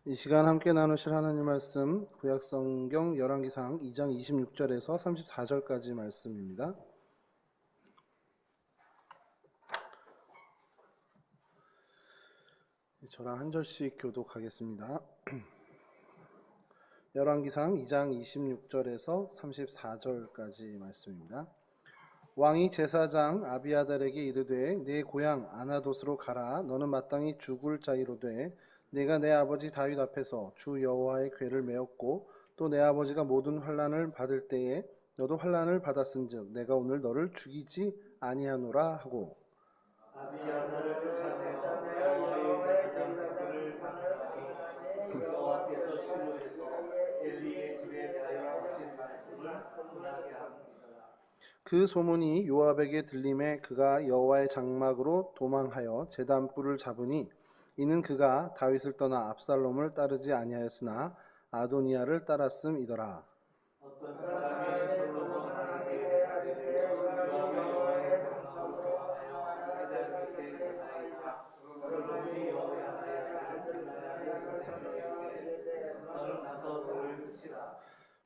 이 시간 함께 나누실 하나님 말씀 구약성경 열왕기상 2장 26절에서 34절까지 말씀입니다. 저랑 한 절씩 교독하겠습니다. 열왕기상 2장 26절에서 34절까지 말씀입니다. 왕이 제사장 아비아달에게 이르되 내 고향 아나돗으로 가라. 너는 마땅히 죽을 자이로되 내가 내 아버지 다윗 앞에서 주 여호와의 궤를 메었고 또 내 아버지가 모든 환난을 받을 때에 너도 환난을 받았은즉 내가 오늘 너를 죽이지 아니하노라 하고 아비아달을 쫓아내어 여호와의 제사장 그를 강하니 여호와께서 실로에서 엘리의 집에 대하여 하신 말씀을 선문하게 합니다. 그 소문이 요압에게 들림에 그가 여호와의 장막으로 도망하여 제단불을 잡으니 이는 그가 다윗을 떠나 압살롬을 따르지 아니하였으나 아도니아를 따랐음이더라. 어떤 사람이 솔로몬에게 이르되 여호와의 장막으로 하여 제단 밑에 있나이다. 솔로몬이 여호와의 아들 분하야에게 이르되 너는 가서 돌을 치라.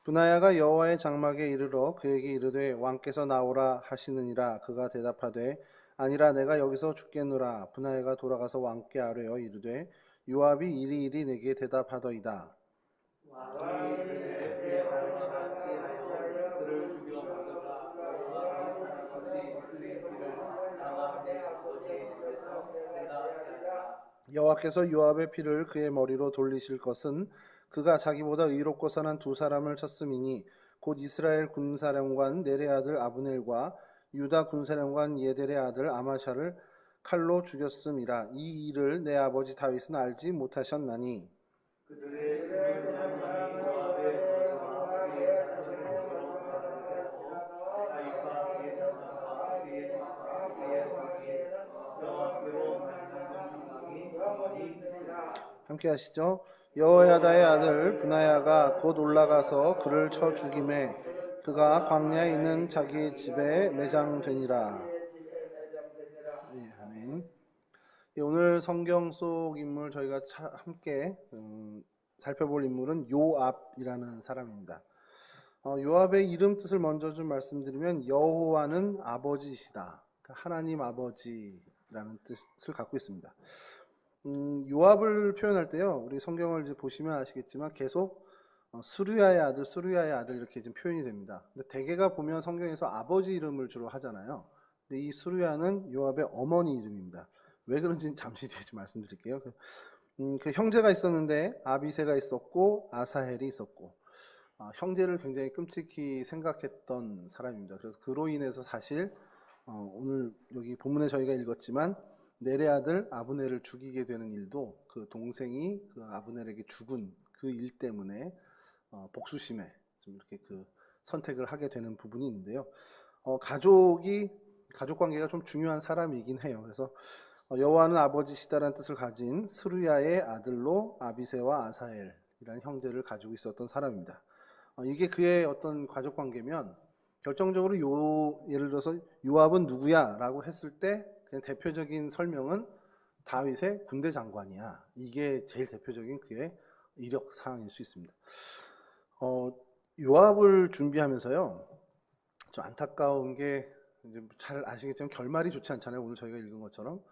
분하야가 여호와의 장막에 이르러 그에게 이르되 왕께서 나오라 하시느니라. 그가 대답하되 아니라 내가 여기서 죽겠노라. 분하야가 돌아가서 왕께 아뢰어 이르되 요압이 이리이리 내게 대답하더이다. 왕이 그의 말과 같이 하여 그를 죽여 먹으라. 여호와의 아버지 그의 길을 나와 내 아버지의 집에서 내가 제하리라. 여호와께서 요압의 피를 그의 머리로 돌리실 것은 그가 자기보다 의롭고 선한 두 사람을 쳤음이니 곧 이스라엘 군사령관 넬의 아들 아브넬과 유다 군사령관 예델의 아들 아마샤를 칼로 죽였음이라. 이 일을 내 아버지 다윗은 알지 못하셨나니 그들의 죽은 영광이 요압의 머리와 그의 자손의 머리로 받은 자고 다윗과 그의 자손과 그의 집과 그의 왕이 여호와께로 말미암은 영광이 영원히 있으리라. 함께 하시죠. 여호야다의 아들 분하야가 곧 올라가서 그를 쳐 죽임에 그가 광야에 있는 자기의 집에 매장되니라. 네, 아멘. 오늘 성경 속 인물 저희가 함께 살펴볼 인물은 요압이라는 사람입니다. 요압의 이름 뜻을 먼저 좀 말씀드리면 여호와는 아버지시다. 하나님 아버지라는 뜻을 갖고 있습니다. 요압을 표현할 때요, 우리 성경을 이제 보시면 아시겠지만 계속 수르야의 아들 이렇게 좀 표현이 됩니다. 근데 대개가 보면 성경에서 아버지 이름을 주로 하잖아요. 근데 이 수르야는 요압의 어머니 이름입니다. 왜 그런지는 잠시 뒤에 좀 말씀드릴게요. 그 형제가 있었는데 아비새가 있었고 아사헬이 있었고 형제를 굉장히 끔찍히 생각했던 사람입니다. 그래서 그로 인해서 사실 오늘 여기 본문에 저희가 읽었지만 넬의 아들 아브넬을 죽이게 되는 일도 그 동생이 그 아브넬에게 죽은 그 일 때문에 복수심에 좀 이렇게 그 선택을 하게 되는 부분이 있는데요. 가족 관계가 좀 중요한 사람이긴 해요. 그래서 여호와는 아버지시다라는 뜻을 가진 스루야의 아들로 아비새와 아사엘이라는 형제를 가지고 있었던 사람입니다. 이게 그의 어떤 가족 관계면 결정적으로 예를 들어서 요압은 누구야라고 했을 때 그냥 대표적인 설명은 다윗의 군대 장관이야. 이게 제일 대표적인 그의 이력 사항일 수 있습니다. 요압을 준비하면서요, 좀 안타까운 게 이제 잘 아시겠지만 결말이 좋지 않잖아요. 오늘 저희가 읽은 것처럼.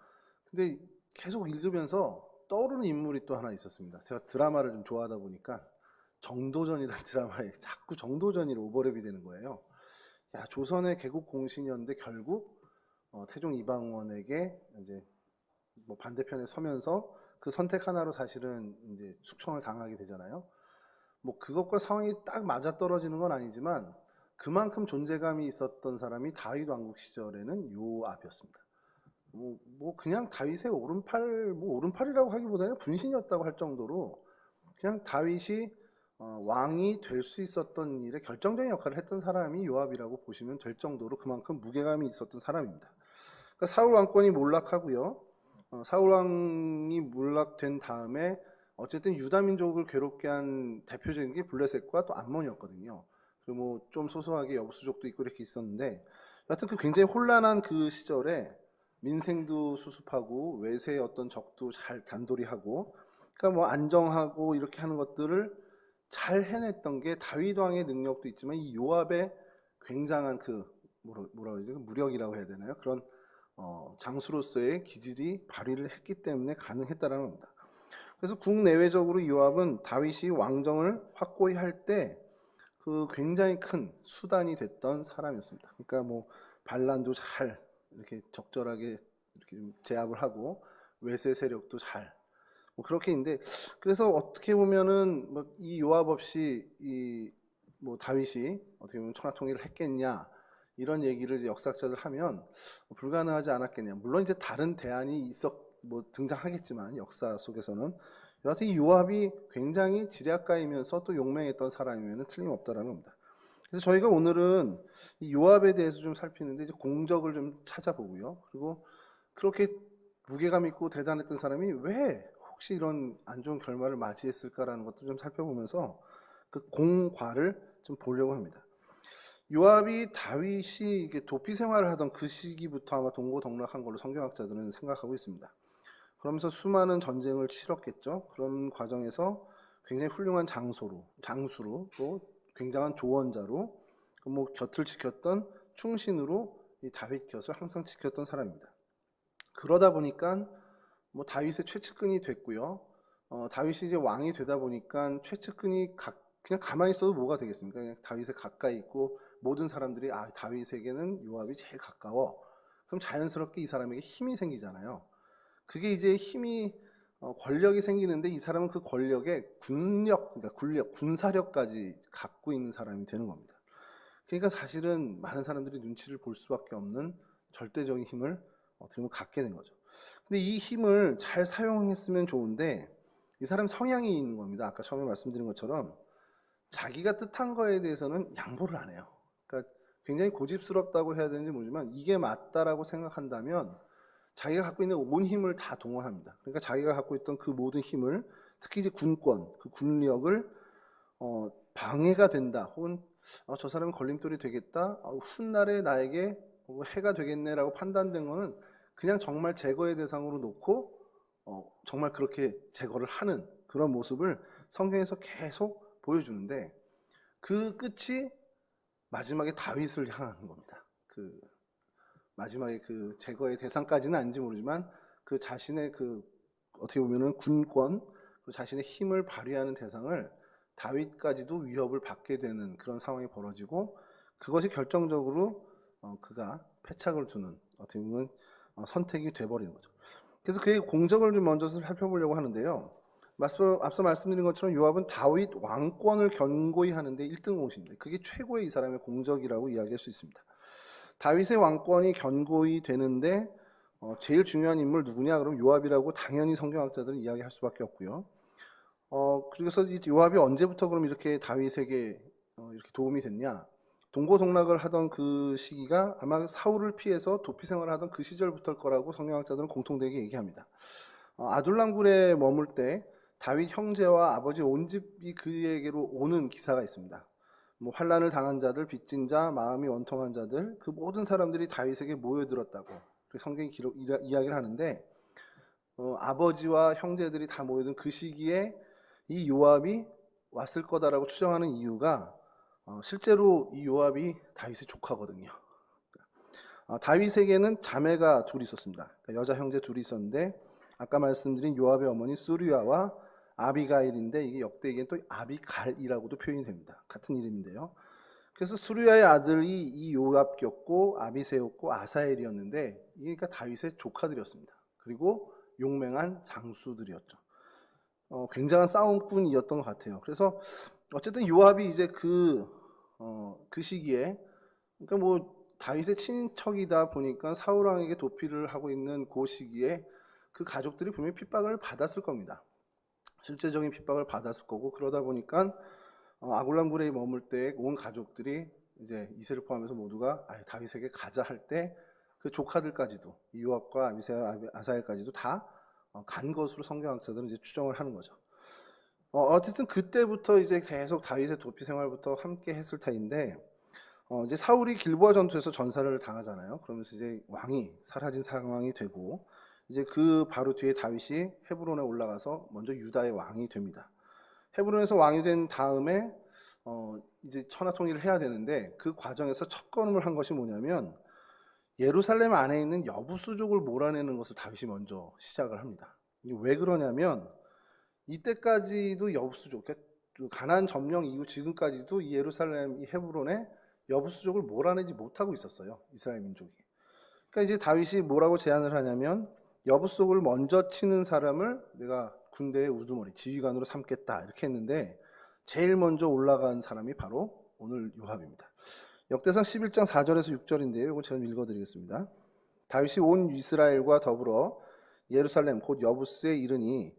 근데 계속 읽으면서 떠오르는 인물이 또 하나 있었습니다. 제가 드라마를 좀 좋아하다 보니까 정도전이라는 드라마에 자꾸 정도전이 오버랩이 되는 거예요. 야, 조선의 개국 공신이었는데 결국 태종 이방원에게 이제 뭐 반대편에 서면서 그 선택 하나로 사실은 이제 숙청을 당하게 되잖아요. 뭐 그것과 상황이 딱 맞아 떨어지는 건 아니지만 그만큼 존재감이 있었던 사람이 다윗 왕국 시절에는 요압이었습니다. 뭐 그냥 다윗의 오른팔이라고 하기보다는 분신이었다고 할 정도로 그냥 다윗이 왕이 될 수 있었던 일에 결정적인 역할을 했던 사람이 요압이라고 보시면 될 정도로 그만큼 무게감이 있었던 사람입니다. 그러니까 사울 왕권이 몰락하고요. 사울 왕이 몰락된 다음에 어쨌든 유다 민족을 괴롭게 한 대표적인 게 블레셋과 또 암몬이었거든요. 그리고 뭐 좀 소소하게 여부수족도 있고 이렇게 있었는데, 여하튼 그 굉장히 혼란한 그 시절에 민생도 수습하고 외세의 어떤 적도 잘 단돌이하고 그러니까 뭐 안정하고 이렇게 하는 것들을 잘 해냈던 게 다윗 왕의 능력도 있지만 이 요압의 굉장한 그 뭐라 그러죠? 무력이라고 해야 되나요? 그런 장수로서의 기질이 발휘를 했기 때문에 가능했다라는 겁니다. 그래서 국내외적으로 요압은 다윗이 왕정을 확고히 할 때 그 굉장히 큰 수단이 됐던 사람이었습니다. 그러니까 뭐 반란도 잘 이렇게 적절하게 이렇게 제압을 하고 외세 세력도 잘 뭐 그렇게 있는데, 그래서 어떻게 보면은 뭐 이 요압 없이 이 뭐 다윗이 어떻게 보면 천하통일을 했겠냐 이런 얘기를 이제 역사학자들 하면 불가능하지 않았겠냐. 물론 이제 다른 대안이 뭐 등장하겠지만 역사 속에서는 여하튼 이 요압이 굉장히 지략가이면서 또 용맹했던 사람이면 틀림없다라는 겁니다. 그래서 저희가 오늘은 이 요압에 대해서 좀 살피는데 이제 공적을 좀 찾아보고요. 그리고 그렇게 무게감 있고 대단했던 사람이 왜 혹시 이런 안 좋은 결말을 맞이했을까라는 것도 좀 살펴보면서 그 공과를 좀 보려고 합니다. 요압이 다윗이 이게 도피 생활을 하던 그 시기부터 아마 동고동락한 걸로 성경학자들은 생각하고 있습니다. 그러면서 수많은 전쟁을 치렀겠죠. 그런 과정에서 굉장히 훌륭한 장수로 또 굉장한 조언자로 뭐 곁을 지켰던 충신으로 이 다윗 곁을 항상 지켰던 사람입니다. 그러다 보니까 뭐 다윗의 최측근이 됐고요. 다윗이 이제 왕이 되다 보니까 최측근이 그냥 가만히 있어도 뭐가 되겠습니까? 그냥 다윗에 가까이 있고 모든 사람들이 다윗에게는 요압이 제일 가까워. 그럼 자연스럽게 이 사람에게 힘이 생기잖아요. 그게 이제 권력이 생기는데 이 사람은 그 권력에 그러니까 군사력까지 갖고 있는 사람이 되는 겁니다. 그러니까 사실은 많은 사람들이 눈치를 볼 수밖에 없는 절대적인 힘을 어떻게 보면 갖게 된 거죠. 근데 이 힘을 잘 사용했으면 좋은데 이 사람 성향이 있는 겁니다. 아까 처음에 말씀드린 것처럼 자기가 뜻한 거에 대해서는 양보를 안 해요. 그러니까 굉장히 고집스럽다고 해야 되는지 모르지만 이게 맞다라고 생각한다면 자기가 갖고 있는 온 힘을 다 동원합니다. 그러니까 자기가 갖고 있던 그 모든 힘을, 특히 이제 군권, 그 군력을 방해가 된다, 혹은 저 사람은 걸림돌이 되겠다, 훗날에 나에게 해가 되겠네라고 판단된 거는 그냥 정말 제거의 대상으로 놓고 정말 그렇게 제거를 하는 그런 모습을 성경에서 계속 보여주는데, 그 끝이 마지막에 다윗을 향한 겁니다. 마지막에 그 제거의 대상까지는 아닌지 모르지만 그 자신의 어떻게 보면은 군권, 그 자신의 힘을 발휘하는 대상을 다윗까지도 위협을 받게 되는 그런 상황이 벌어지고, 그것이 결정적으로 그가 패착을 두는 어떻게 보면 선택이 돼버리는 거죠. 그래서 그의 공적을 좀 먼저 살펴보려고 하는데요. 앞서 말씀드린 것처럼 요압은 다윗 왕권을 견고히 하는데 1등 공신입니다. 그게 최고의 이 사람의 공적이라고 이야기할 수 있습니다. 다윗의 왕권이 견고히 되는데 제일 중요한 인물 누구냐? 그럼 요압이라고 당연히 성경학자들은 이야기할 수밖에 없고요. 그래서 이 요압이 언제부터 그럼 이렇게 다윗에게 이렇게 도움이 됐냐? 동고동락을 하던 그 시기가 아마 사울을 피해서 도피 생활을 하던 그 시절부터일 거라고 성경학자들은 공통되게 얘기합니다. 아둘람굴에 머물 때 다윗 형제와 아버지 온 집이 그에게로 오는 기사가 있습니다. 뭐 환난을 당한 자들, 빚진 자, 마음이 원통한 자들, 그 모든 사람들이 다윗에게 모여들었다고 성경이 이야기를 하는데, 아버지와 형제들이 다 모여든 그 시기에 이 요압이 왔을 거다라고 추정하는 이유가 실제로 이 요압이 다윗의 조카거든요. 다윗에게는 자매가 둘이 있었습니다. 그러니까 여자 형제 둘이 있었는데, 아까 말씀드린 요압의 어머니 수르야와 아비가일인데, 이게 역대기엔 또 아비갈이라고도 표현이 됩니다. 같은 이름인데요. 그래서 수르야의 아들이 이 요압이었고 아비새였고 아사엘이었는데, 이게 그러니까 다윗의 조카들이었습니다. 그리고 용맹한 장수들이었죠. 굉장한 싸움꾼이었던 것 같아요. 그래서 어쨌든 요압이 이제 그 시기에, 그러니까 뭐 다윗의 친척이다 보니까 사울 왕에게 도피를 하고 있는 그 시기에 그 가족들이 분명히 핍박을 받았을 겁니다. 실제적인 핍박을 받았을 거고, 그러다 보니까 아굴람굴에 머물 때 온 가족들이 이제 이세를 포함해서 모두가 다윗에게 가자 할 때 그 조카들까지도, 요압과 아사엘까지도 다 간 것으로 성경학자들은 이제 추정을 하는 거죠. 어쨌든 그때부터 이제 계속 다윗의 도피 생활부터 함께 했을 터인데, 이제 사울이 길보아 전투에서 전사를 당하잖아요. 그러면서 이제 왕이 사라진 상황이 되고, 이제 그 바로 뒤에 다윗이 헤브론에 올라가서 먼저 유다의 왕이 됩니다. 헤브론에서 왕이 된 다음에 이제 천하통일을 해야 되는데 그 과정에서 첫 걸음을 한 것이 뭐냐면 예루살렘 안에 있는 여부수족을 몰아내는 것을 다윗이 먼저 시작을 합니다. 이게 왜 그러냐면 이때까지도 여부수족, 그러니까 가나안 점령 이후 지금까지도 이 예루살렘, 이 헤브론에 여부수족을 몰아내지 못하고 있었어요. 이스라엘 민족이. 그러니까 이제 다윗이 뭐라고 제안을 하냐면 여부수족을 먼저 치는 사람을 내가 군대의 우두머리, 지휘관으로 삼겠다 이렇게 했는데 제일 먼저 올라간 사람이 바로 오늘 요압입니다. 역대상 11장 4절에서 6절인데요. 이거 제가 읽어드리겠습니다. 다윗이 온 이스라엘과 더불어 예루살렘 곧 여부스에 이르니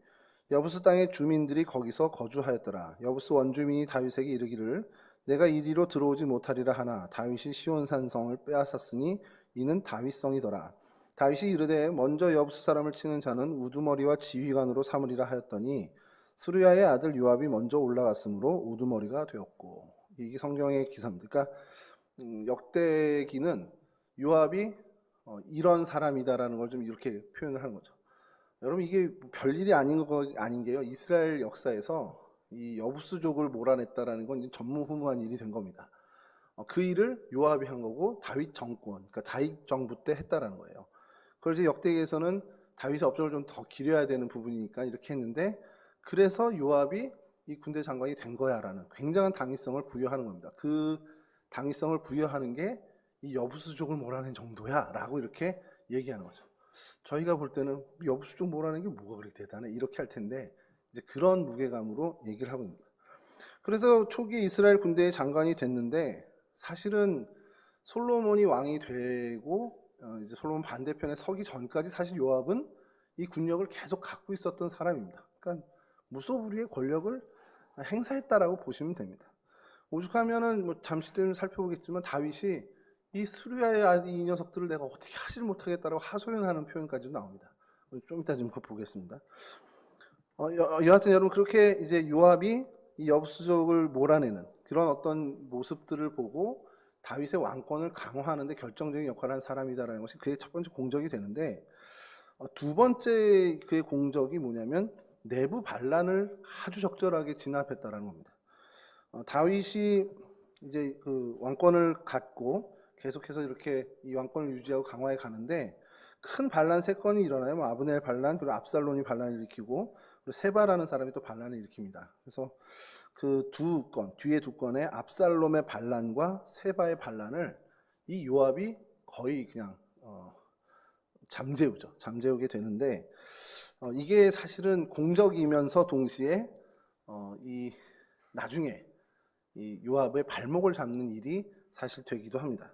여부스 땅의 주민들이 거기서 거주하였더라. 여부스 원주민이 다윗에게 이르기를 내가 이리로 들어오지 못하리라 하나 다윗이 시온산성을 빼앗았으니 이는 다윗성이더라. 다윗이 이르되 먼저 여부스 사람을 치는 자는 우두머리와 지휘관으로 삼으리라 하였더니 스루야의 아들 요압이 먼저 올라갔으므로 우두머리가 되었고. 이게 성경의 기사입니다. 그러니까 역대기는 요압이 이런 사람이다라는 걸 좀 이렇게 표현을 하는 거죠. 여러분 이게 별일이 아닌 게요. 이스라엘 역사에서 이 여부수족을 몰아냈다라는 건 전무후무한 일이 된 겁니다. 그 일을 요압이 한 거고 다윗 정권, 그러니까 다윗 정부 때 했다라는 거예요. 그걸 이제 역대기에서는 다윗의 업적을 좀 더 기려야 되는 부분이니까 이렇게 했는데 그래서 요압이 이 군대 장관이 된 거야라는 굉장한 당위성을 부여하는 겁니다. 그 당위성을 부여하는 게 이 여부수족을 몰아낸 정도야라고 이렇게 얘기하는 거죠. 저희가 볼 때는 여부수족 몰아낸 게 뭐가 그렇게 대단해 이렇게 할 텐데 이제 그런 무게감으로 얘기를 하고 있습니다. 그래서 초기 이스라엘 군대의 장관이 됐는데 사실은 솔로몬이 왕이 되고 이제 솔로몬 반대편에 서기 전까지 사실 요압은 이 군력을 계속 갖고 있었던 사람입니다. 그러니까 무소불위의 권력을 행사했다라고 보시면 됩니다. 오죽하면은 뭐 잠시 때는 살펴보겠지만 다윗이 이 스루야의 아들 이 녀석들을 내가 어떻게 하질 못하겠다라고 하소연하는 표현까지 나옵니다. 좀 이따 좀 보겠습니다. 여하튼 여러분 그렇게 이제 요압이 이 여부수족을 몰아내는 그런 어떤 모습들을 보고 다윗의 왕권을 강화하는데 결정적인 역할을 한 사람이다라는 것이 그의 첫 번째 공적이 되는데 두 번째 그의 공적이 뭐냐면 내부 반란을 아주 적절하게 진압했다라는 겁니다. 다윗이 이제 그 왕권을 갖고 계속해서 이렇게 이 왕권을 유지하고 강화해 가는데 큰 반란 세 건이 일어나요. 뭐 아브넬 반란, 그리고 압살롬이 반란을 일으키고 그리고 세바라는 사람이 또 반란을 일으킵니다. 그래서 그 두 건, 뒤에 두 건의 압살롬의 반란과 세바의 반란을 이 요압이 거의 그냥 잠재우죠. 잠재우게 되는데 이게 사실은 공적이면서 동시에 이 나중에 이 요압의 발목을 잡는 일이 사실 되기도 합니다.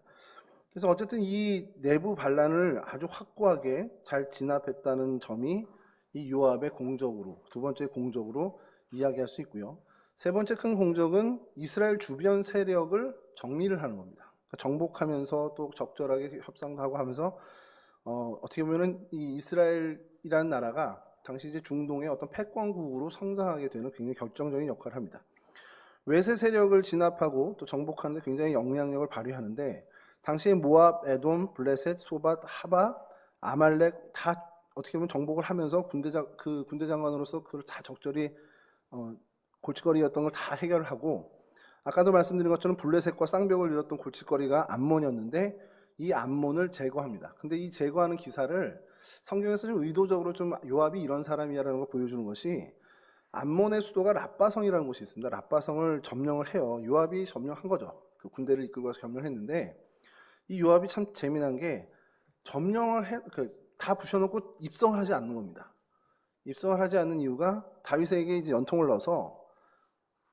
그래서 어쨌든 이 내부 반란을 아주 확고하게 잘 진압했다는 점이 이 요압의 공적으로 두 번째 공적으로 이야기할 수 있고요. 세 번째 큰 공적은 이스라엘 주변 세력을 정리를 하는 겁니다. 그러니까 정복하면서 또 적절하게 협상도 하고 하면서 어떻게 보면은 이 이스라엘이라는 나라가 당시 이제 중동의 어떤 패권국으로 성장하게 되는 굉장히 결정적인 역할을 합니다. 외세 세력을 진압하고 또 정복하는 데 굉장히 영향력을 발휘하는데 당시에 모압, 에돔, 블레셋, 소밧, 하바, 아말렉 다 어떻게 보면 정복을 하면서 군대 장관으로서 그걸 다 적절히 골칫거리였던 걸 다 해결을 하고 아까도 말씀드린 것처럼 블레셋과 쌍벽을 이뤘던 골칫거리가 암몬이었는데 이 암몬을 제거합니다. 근데 이 제거하는 기사를 성경에서 좀 의도적으로 좀 요압이 이런 사람이라는 걸 보여주는 것이 암몬의 수도가 랍바성이라는 곳이 있습니다. 랍바성을 점령을 해요. 요압이 점령한 거죠. 그 군대를 이끌고 와서 점령했는데 이 요압이 참 재미난 게 점령을 다 부셔놓고 입성을 하지 않는 겁니다. 입성을 하지 않는 이유가 다윗에게 이제 연통을 넣어서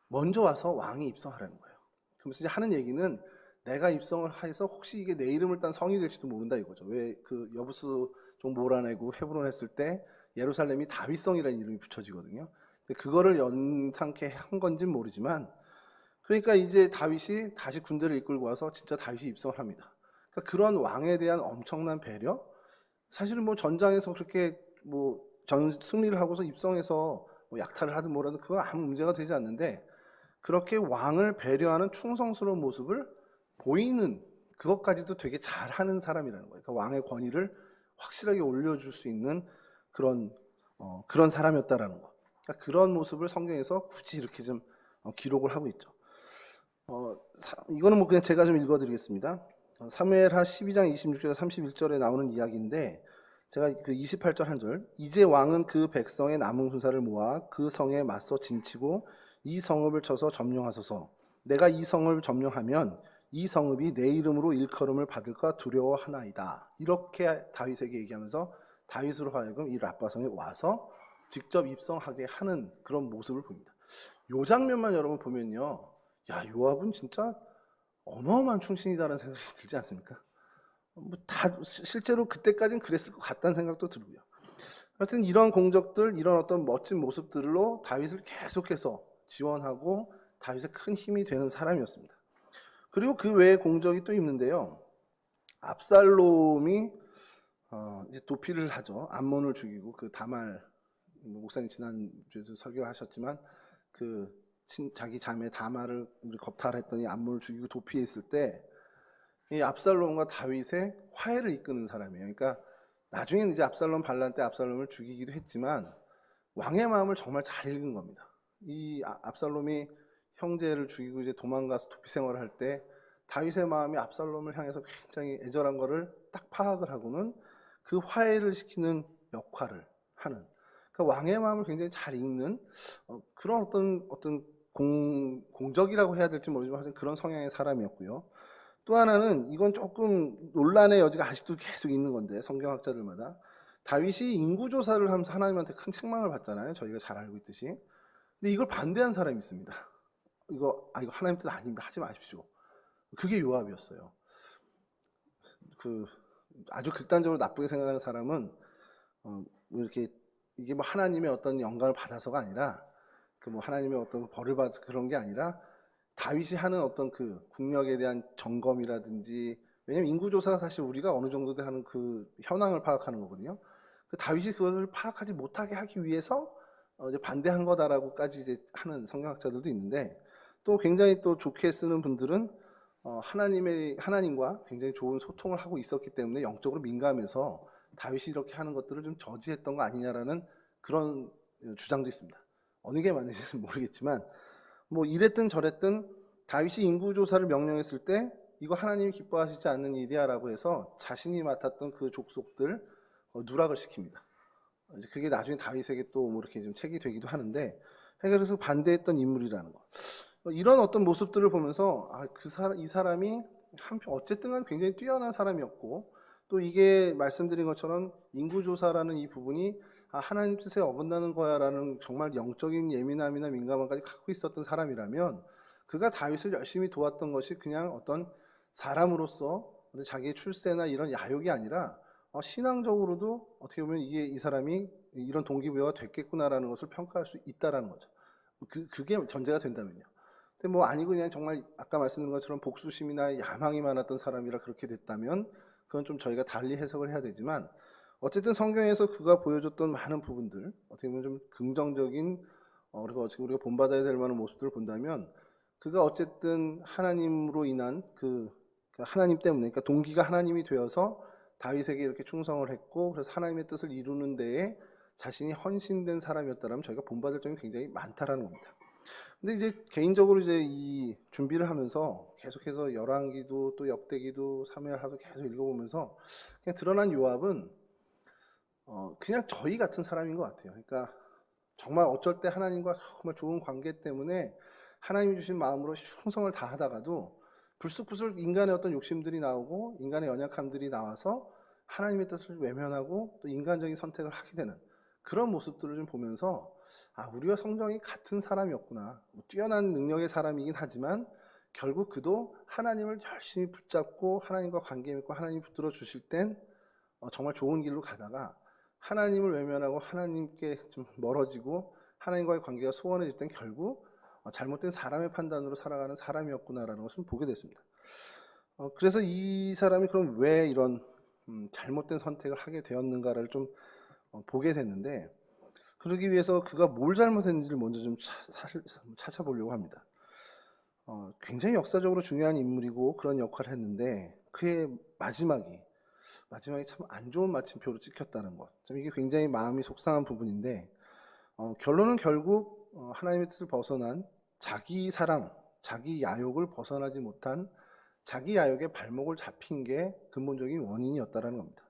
먼저 와서 왕이 입성하라는 거예요. 그러면서 이제 하는 얘기는 내가 입성을 해서 혹시 이게 내 이름을 딴 성이 될지도 모른다 이거죠. 왜 그 여부수 좀 몰아내고 헤브론 했을 때 예루살렘이 다윗성이라는 이름이 붙여지거든요. 그거를 연상케 한 건지는 모르지만 그러니까 이제 다윗이 다시 군대를 이끌고 와서 진짜 다윗이 입성을 합니다. 그러니까 그런 왕에 대한 엄청난 배려, 사실은 뭐 전장에서 그렇게 뭐 승리를 하고서 입성해서 뭐 약탈을 하든 뭐라든 그건 아무 문제가 되지 않는데 그렇게 왕을 배려하는 충성스러운 모습을 보이는 그것까지도 되게 잘하는 사람이라는 거예요. 그러니까 왕의 권위를 확실하게 올려줄 수 있는 그런 사람이었다라는 거. 그러니까 그런 모습을 성경에서 굳이 이렇게 좀 기록을 하고 있죠. 이거는 뭐 그냥 제가 좀 읽어드리겠습니다. 사무엘하 12장 26절에서 31절에 나오는 이야기인데, 제가 그 28절 한 절, 이제 왕은 그 백성의 남은 군사를 모아 그 성에 맞서 진치고 이 성읍을 쳐서 점령하소서. 내가 이 성을 점령하면 이 성읍이 내 이름으로 일컬음을 받을까 두려워하나이다. 이렇게 다윗에게 얘기하면서 다윗으로 하여금 이 라빠성에 와서 직접 입성하게 하는 그런 모습을 보입니다. 이 장면만 여러분 보면요, 야, 요압은 진짜 어마어마한 충신이다라는 생각이 들지 않습니까? 실제로 그때까지는 그랬을 것 같다는 생각도 들고요. 하여튼 이런 공적들, 이런 어떤 멋진 모습들로 다윗을 계속해서 지원하고 다윗의 큰 힘이 되는 사람이었습니다. 그리고 그 외에 공적이 또 있는데요. 압살롬이 이제 도피를 하죠. 암몬을 죽이고, 그 다말, 목사님 지난주에도 설교하셨지만 자기 자매 다말을 겁탈했더니 암몬을 죽이고 도피했을 때 이 압살롬과 다윗의 화해를 이끄는 사람이에요. 그러니까 나중에는 이제 압살롬 반란 때 압살롬을 죽이기도 했지만 왕의 마음을 정말 잘 읽은 겁니다. 이 압살롬이 형제를 죽이고 이제 도망가서 도피 생활을 할 때 다윗의 마음이 압살롬을 향해서 굉장히 애절한 거를 딱 파악을 하고는 그 화해를 시키는 역할을 하는, 그러니까 왕의 마음을 굉장히 잘 읽는 그런 어떤 공적이라고 해야 될지 모르지만 하여튼 그런 성향의 사람이었고요. 또 하나는, 이건 조금 논란의 여지가 아직도 계속 있는 건데, 성경학자들마다 다윗이 인구조사를 하면서 하나님한테 큰 책망을 받잖아요. 저희가 잘 알고 있듯이. 근데 이걸 반대한 사람이 있습니다. 이거 하나님 뜻 아닙니다. 하지 마십시오. 그게 요압이었어요. 아주 극단적으로 나쁘게 생각하는 사람은 이렇게 이게 뭐 하나님의 어떤 영감을 받아서가 아니라 하나님의 어떤 벌을 받아서 그런 게 아니라 다윗이 하는 어떤 그 국력에 대한 점검이라든지, 왜냐면 인구조사가 사실 우리가 어느 정도 하는 그 현황을 파악하는 거거든요. 다윗이 그것을 파악하지 못하게 하기 위해서 이제 반대한 거다라고까지 이제 하는 성경학자들도 있는데, 또 굉장히 또 좋게 쓰는 분들은 하나님과 굉장히 좋은 소통을 하고 있었기 때문에 영적으로 민감해서 다윗이 이렇게 하는 것들을 좀 저지했던 거 아니냐라는 그런 주장도 있습니다. 어느 게 맞는지는 모르겠지만, 뭐 이랬든 저랬든 다윗이 인구조사를 명령했을 때 이거 하나님이 기뻐하시지 않는 일이야라고 해서 자신이 맡았던 그 족속들 누락을 시킵니다. 이제 그게 나중에 다윗에게 또 뭐 이렇게 좀 책이 되기도 하는데, 그래서 반대했던 인물이라는 거. 이런 어떤 모습들을 보면서 이 사람이 한편 어쨌든 간 굉장히 뛰어난 사람이었고, 또 이게 말씀드린 것처럼 인구조사라는 이 부분이 하나님 뜻에 어긋나는 거야라는 정말 영적인 예민함이나 민감함까지 갖고 있었던 사람이라면, 그가 다윗을 열심히 도왔던 것이 그냥 어떤 사람으로서 자기의 출세나 이런 야욕이 아니라 신앙적으로도 어떻게 보면 이 사람이 이런 동기부여가 됐겠구나라는 것을 평가할 수 있다라는 거죠. 그게 전제가 된다면요. 근데 뭐 아니고 그냥 정말 아까 말씀드린 것처럼 복수심이나 야망이 많았던 사람이라 그렇게 됐다면 그건 좀 저희가 달리 해석을 해야 되지만, 어쨌든 성경에서 그가 보여줬던 많은 부분들, 어떻게 보면 좀 긍정적인, 그리고 어떻게 우리가 본받아야 될 만한 모습들을 본다면, 그가 어쨌든 하나님으로 인한 하나님 때문에, 그러니까 동기가 하나님이 되어서 다윗에게 이렇게 충성을 했고, 그래서 하나님의 뜻을 이루는 데에 자신이 헌신된 사람이었다면 저희가 본받을 점이 굉장히 많다라는 겁니다. 근데 이제 개인적으로 이제 이 준비를 하면서 계속해서 열왕기도 또 역대기도 사무엘하도 계속 읽어보면서 그냥 드러난 요압은 그냥 저희 같은 사람인 것 같아요. 그러니까 정말 어쩔 때 하나님과 정말 좋은 관계 때문에 하나님이 주신 마음으로 충성을 다하다가도 불쑥불쑥 인간의 어떤 욕심들이 나오고 인간의 연약함들이 나와서 하나님의 뜻을 외면하고 또 인간적인 선택을 하게 되는 그런 모습들을 좀 보면서 우리와 성정이 같은 사람이었구나. 뛰어난 능력의 사람이긴 하지만 결국 그도 하나님을 열심히 붙잡고 하나님과 관계 맺고 하나님이 붙들어 주실 땐 정말 좋은 길로 가다가 하나님을 외면하고 하나님께 좀 멀어지고 하나님과의 관계가 소원해질 땐 결국 잘못된 사람의 판단으로 살아가는 사람이었구나라는 것을 보게 됐습니다. 그래서 이 사람이 그럼 왜 이런 잘못된 선택을 하게 되었는가를 좀 보게 됐는데, 그러기 위해서 그가 뭘 잘못했는지를 먼저 좀 찾아보려고 합니다. 굉장히 역사적으로 중요한 인물이고 그런 역할을 했는데 그의 마지막이 마지막에 참 안 좋은 마침표로 찍혔다는 것. 참 이게 굉장히 마음이 속상한 부분인데 결론은 결국 하나님의 뜻을 벗어난 자기 사랑, 자기 야욕을 벗어나지 못한 자기 야욕의 발목을 잡힌 게 근본적인 원인이었다는 겁니다.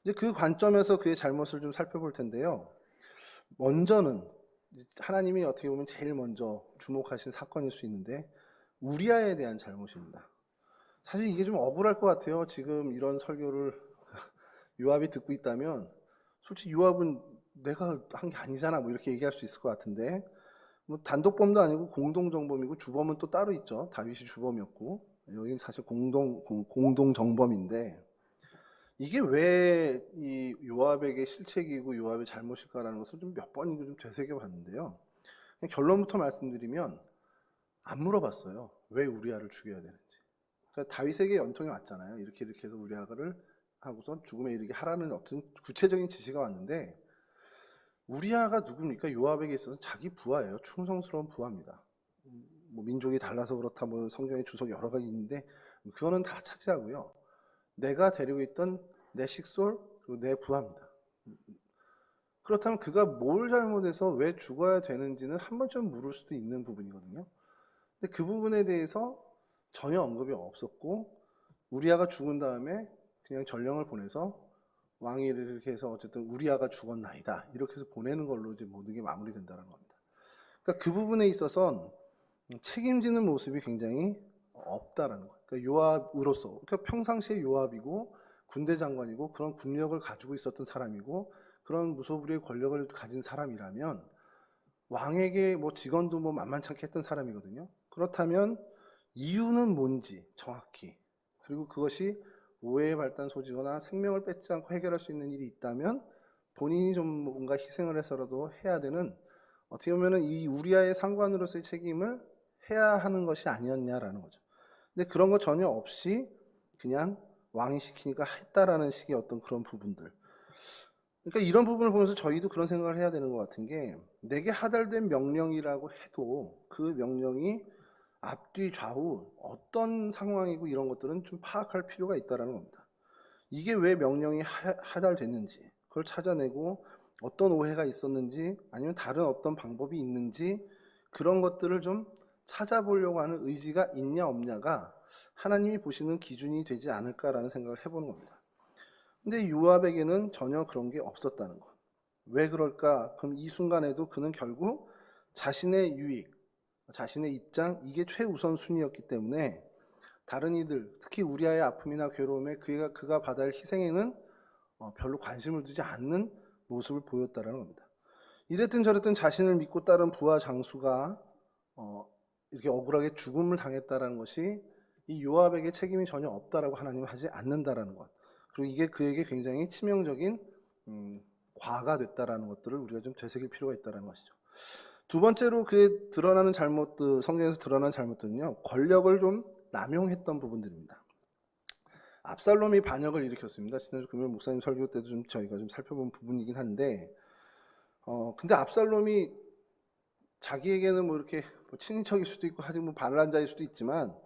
이제 그 관점에서 그의 잘못을 좀 살펴볼 텐데요. 먼저는 하나님이 어떻게 보면 제일 먼저 주목하신 사건일 수 있는데 우리아에 대한 잘못입니다. 사실 이게 좀 억울할 것 같아요. 지금 이런 설교를 요압이 듣고 있다면 솔직히 요압은 내가 한 게 아니잖아 뭐 이렇게 얘기할 수 있을 것 같은데 뭐 단독범도 아니고 공동정범이고 주범은 또 따로 있죠. 다윗이 주범이었고 여기는 사실 공동정범인데 이게 왜 이 요압에게 실책이고 요압의 잘못일까라는 것을 좀 몇 번이고 좀 되새겨 봤는데요. 결론부터 말씀드리면 안 물어봤어요. 왜 우리아를 죽여야 되는지. 그러니까 다윗에게 연통이 왔잖아요. 이렇게 해서 우리아를 하고서 죽음에 이르게 하라는 어떤 구체적인 지시가 왔는데 우리아가 누굽니까? 요압에게 있어서 자기 부하예요. 충성스러운 부하입니다. 뭐 민족이 달라서 그렇다 뭐 성경에 주석 여러 가지 있는데 그거는 다 차지하고요. 내가 데리고 있던 내 식솔 그리고 내 부하입니다. 그렇다면 그가 뭘 잘못해서 왜 죽어야 되는지는 한 번쯤 물을 수도 있는 부분이거든요. 근데 그 부분에 대해서 전혀 언급이 없었고 우리아가 죽은 다음에 그냥 전령을 보내서 왕이 이렇게 해서 어쨌든 우리아가 죽었나이다 이렇게 해서 보내는 걸로 이제 모든 게 마무리된다는 겁니다. 그러니까 그 부분에 있어서는 책임지는 모습이 굉장히 없다라는 거예요. 그러니까 요압으로서 그러니까 평상시에 요압이고 군대 장관이고 그런 군력을 가지고 있었던 사람이고 그런 무소불위의 권력을 가진 사람이라면 왕에게 뭐 직원도 뭐 만만찮게 했던 사람이거든요. 그렇다면 이유는 뭔지 정확히 그리고 그것이 오해의 발단 소지거나 생명을 뺏지 않고 해결할 수 있는 일이 있다면 본인이 좀 뭔가 희생을 해서라도 해야 되는 어떻게 보면 이 우리아의 상관으로서의 책임을 해야 하는 것이 아니었냐라는 거죠. 근데 그런 거 전혀 없이 그냥 왕이 시키니까 했다라는 식의 어떤 그런 부분들. 그러니까 이런 부분을 보면서 저희도 그런 생각을 해야 되는 것 같은 게 내게 하달된 명령이라고 해도 그 명령이 앞뒤 좌우 어떤 상황이고 이런 것들은 좀 파악할 필요가 있다는 겁니다. 이게 왜 명령이 하달됐는지 그걸 찾아내고 어떤 오해가 있었는지 아니면 다른 어떤 방법이 있는지 그런 것들을 좀 찾아보려고 하는 의지가 있냐 없냐가 하나님이 보시는 기준이 되지 않을까라는 생각을 해보는 겁니다. 근데 요압에게는 전혀 그런 게 없었다는 것. 왜 그럴까? 그럼 이 순간에도 그는 결국 자신의 유익, 자신의 입장 이게 최우선순위였기 때문에 다른 이들 특히 우리아의 아픔이나 괴로움에 그가 받아야 할 희생에는 별로 관심을 두지 않는 모습을 보였다는 겁니다. 이랬든 저랬든 자신을 믿고 따른 부하 장수가 이렇게 억울하게 죽음을 당했다는 것이 이 요압에게 책임이 전혀 없다라고 하나님은 하지 않는다라는 것. 그리고 이게 그에게 굉장히 치명적인 과가 됐다라는 것들을 우리가 좀 되새길 필요가 있다는 것이죠. 두 번째로 그의 드러나는 잘못들, 성경에서 드러난 잘못들은요, 권력을 좀 남용했던 부분들입니다. 압살롬이 반역을 일으켰습니다. 지난주 금요일 목사님 설교 때도 좀 저희가 좀 살펴본 부분이긴 한데, 근데 압살롬이 자기에게는 뭐 이렇게 뭐 친인척일 수도 있고 아직 뭐 반란자일 수도 있지만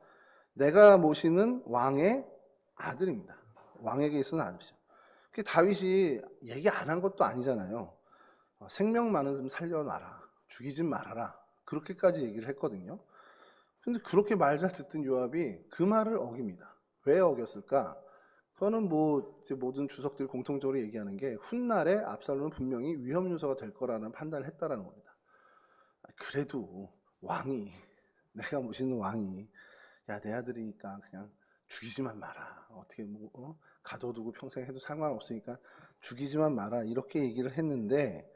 내가 모시는 왕의 아들입니다. 왕에게 있어서는 아들이죠. 그 다윗이 얘기 안 한 것도 아니잖아요. 생명만은 좀 살려놔라. 죽이진 말아라. 그렇게까지 얘기를 했거든요. 근데 그렇게 말 잘 듣던 요압이 그 말을 어깁니다. 왜 어겼을까? 그거는 뭐 이제 모든 주석들이 공통적으로 얘기하는 게 훗날에 압살롬은 분명히 위험 요소가 될 거라는 판단을 했다라는 겁니다. 그래도 왕이 내가 모시는 왕이 야 내 아들이니까 그냥 죽이지만 마라. 어떻게 뭐 가둬두고 평생 해도 상관없으니까 죽이지만 마라. 이렇게 얘기를 했는데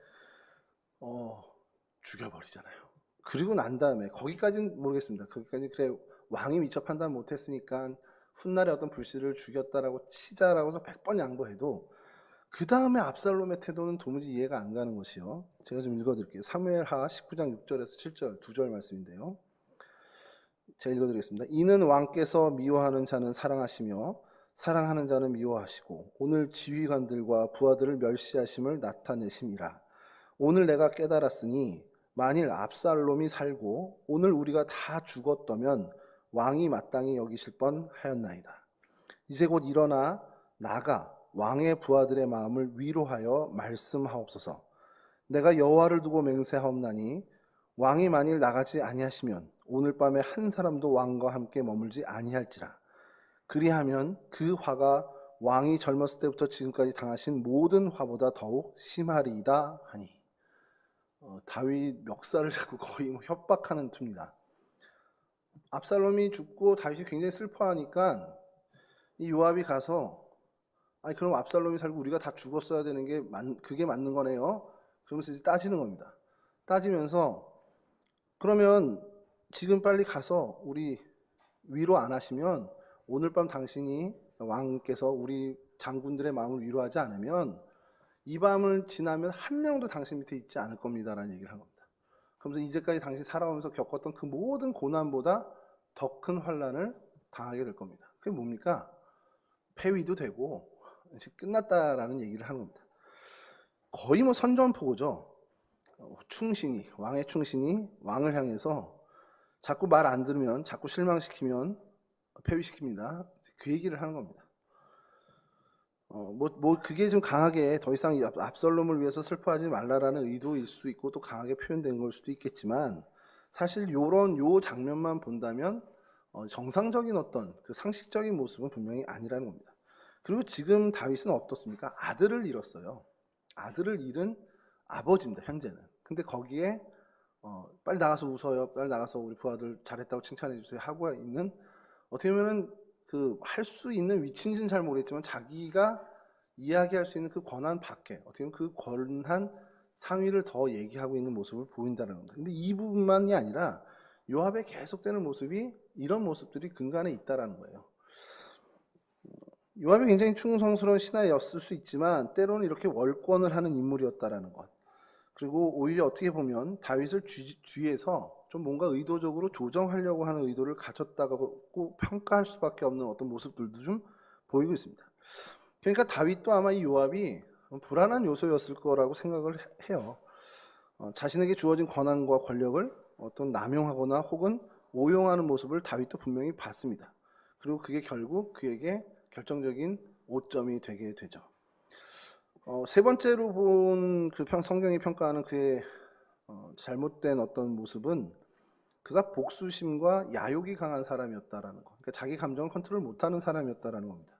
죽여버리잖아요. 그리고 난 다음에 거기까지는 모르겠습니다. 거기까지 그래 왕이 미처 판단 못했으니까 훗날에 어떤 불씨를 죽였다라고 치자라고 해서 100번 양보해도 그 다음에 압살롬의 태도는 도무지 이해가 안 가는 것이요. 제가 좀 읽어드릴게요. 사무엘하 19장 6절에서 7절 2절 말씀인데요. 제가 읽어드리겠습니다. 이는 왕께서 미워하는 자는 사랑하시며 사랑하는 자는 미워하시고 오늘 지휘관들과 부하들을 멸시하심을 나타내심이라. 오늘 내가 깨달았으니 만일 압살롬이 살고 오늘 우리가 다 죽었다면 왕이 마땅히 여기실 뻔하였나이다. 이제 곧 일어나 나가 왕의 부하들의 마음을 위로하여 말씀하옵소서. 내가 여호와를 두고 맹세하옵나니 왕이 만일 나가지 아니하시면 오늘 밤에 한 사람도 왕과 함께 머물지 아니할지라. 그리하면 그 화가 왕이 젊었을 때부터 지금까지 당하신 모든 화보다 더욱 심하리이다 하니. 다윗 멱살을 잡고 거의 뭐 협박하는 투입니다. 압살롬이 죽고 다윗이 굉장히 슬퍼하니까 이 요압이 가서 아니 그럼 압살롬이 살고 우리가 다 죽었어야 되는 게 그게 맞는 거네요. 그러면서 이제 따지는 겁니다. 따지면서 그러면 지금 빨리 가서 우리 위로 안 하시면 오늘 밤 당신이 왕께서 우리 장군들의 마음을 위로하지 않으면 이 밤을 지나면 한 명도 당신 밑에 있지 않을 겁니다라는 얘기를 한 겁니다. 그러면서 이제까지 당신 살아오면서 겪었던 그 모든 고난보다 더 큰 환난을 당하게 될 겁니다. 그게 뭡니까? 폐위도 되고 이제 끝났다라는 얘기를 하는 겁니다. 거의 뭐 선전포고죠. 충신이 왕의 충신이 왕을 향해서 자꾸 말 안 들으면 자꾸 실망시키면 폐위시킵니다. 그 얘기를 하는 겁니다. 그게 좀 강하게 더 이상 압살롬을 위해서 슬퍼하지 말라라는 의도일 수 있고 또 강하게 표현된 걸 수도 있겠지만 사실 요 장면만 본다면 정상적인 어떤 그 상식적인 모습은 분명히 아니라는 겁니다. 그리고 지금 다윗은 어떻습니까? 아들을 잃었어요. 아들을 잃은 아버지입니다, 현재는. 근데 거기에 빨리 나가서 웃어요. 빨리 나가서 우리 부하들 잘했다고 칭찬해 주세요 하고 있는 어떻게 보면은 그 할 수 있는 위치인지는 잘 모르겠지만 자기가 이야기할 수 있는 그 권한 밖에 어떻게 보면 그 권한 상위를 더 얘기하고 있는 모습을 보인다는 겁니다. 근데 이 부분만이 아니라 요압의 계속되는 모습이 이런 모습들이 근간에 있다라는 거예요. 요압이 굉장히 충성스러운 신하였을 수 있지만 때로는 이렇게 월권을 하는 인물이었다라는 것. 그리고 오히려 어떻게 보면 다윗을 뒤에서 좀 뭔가 의도적으로 조정하려고 하는 의도를 가졌다고 평가할 수밖에 없는 어떤 모습들도 좀 보이고 있습니다. 그러니까 다윗도 아마 이 요압이 불안한 요소였을 거라고 생각을 해요. 자신에게 주어진 권한과 권력을 어떤 남용하거나 혹은 오용하는 모습을 다윗도 분명히 봤습니다. 그리고 그게 결국 그에게 결정적인 오점이 되게 되죠. 세 번째로 본 그 성경이 평가하는 그의 잘못된 어떤 모습은 그가 복수심과 야욕이 강한 사람이었다라는 것. 그러니까 자기 감정을 컨트롤 못하는 사람이었다라는 겁니다.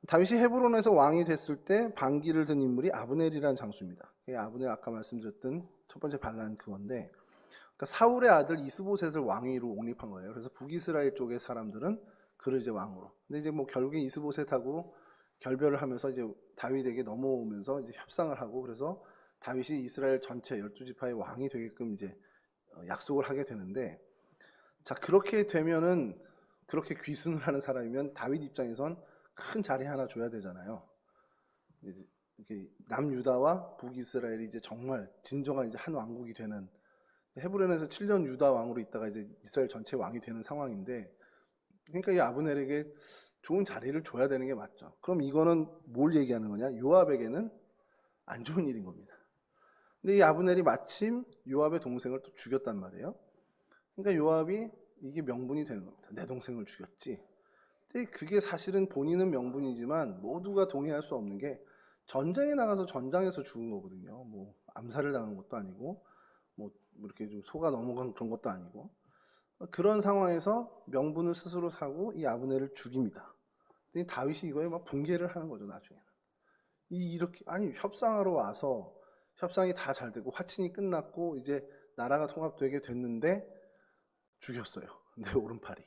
다윗이 헤브론에서 왕이 됐을 때 반기를 든 인물이 아브넬이라는 장수입니다. 아브넬 아까 말씀드렸던 첫 번째 반란 그건데, 그러니까 사울의 아들 이스보셋을 왕위로 옹립한 거예요. 그래서 북이스라엘 쪽의 사람들은 그를 이제 왕으로. 근데 이제 뭐 결국에 이스보셋하고 결별을 하면서 이제 다윗에게 넘어오면서 이제 협상을 하고 그래서 다윗이 이스라엘 전체 12지파의 왕이 되게끔 이제 약속을 하게 되는데, 자 그렇게 되면은 그렇게 귀순을 하는 사람이면 다윗 입장에선 큰 자리 하나 줘야 되잖아요. 이렇게 남유다와 북이스라엘이 이제 정말 진정한 이제 한 왕국이 되는, 헤브론에서 7년 유다 왕으로 있다가 이제 이스라엘 전체 왕이 되는 상황인데, 그러니까 이 아브넬에게 좋은 자리를 줘야 되는 게 맞죠. 그럼 이거는 뭘 얘기하는 거냐? 요압에게는 안 좋은 일인 겁니다. 근데 이 아브넬이 마침 요압의 동생을 또 죽였단 말이에요. 그러니까 요압이 이게 명분이 되는 겁니다. 내 동생을 죽였지. 근데 그게 사실은 본인은 명분이지만 모두가 동의할 수 없는 게 전쟁에 나가서 전장에서 죽은 거거든요. 뭐 암살을 당한 것도 아니고 뭐 이렇게 좀 속아 넘어간 그런 것도 아니고, 그런 상황에서 명분을 스스로 사고 이 아브넬을 죽입니다. 근데 다윗이 이거에 막 붕괴를 하는 거죠, 나중에는. 이렇게, 아니, 협상하러 와서 협상이 다 잘 되고 화친이 끝났고 이제 나라가 통합되게 됐는데 죽였어요. 내 오른팔이.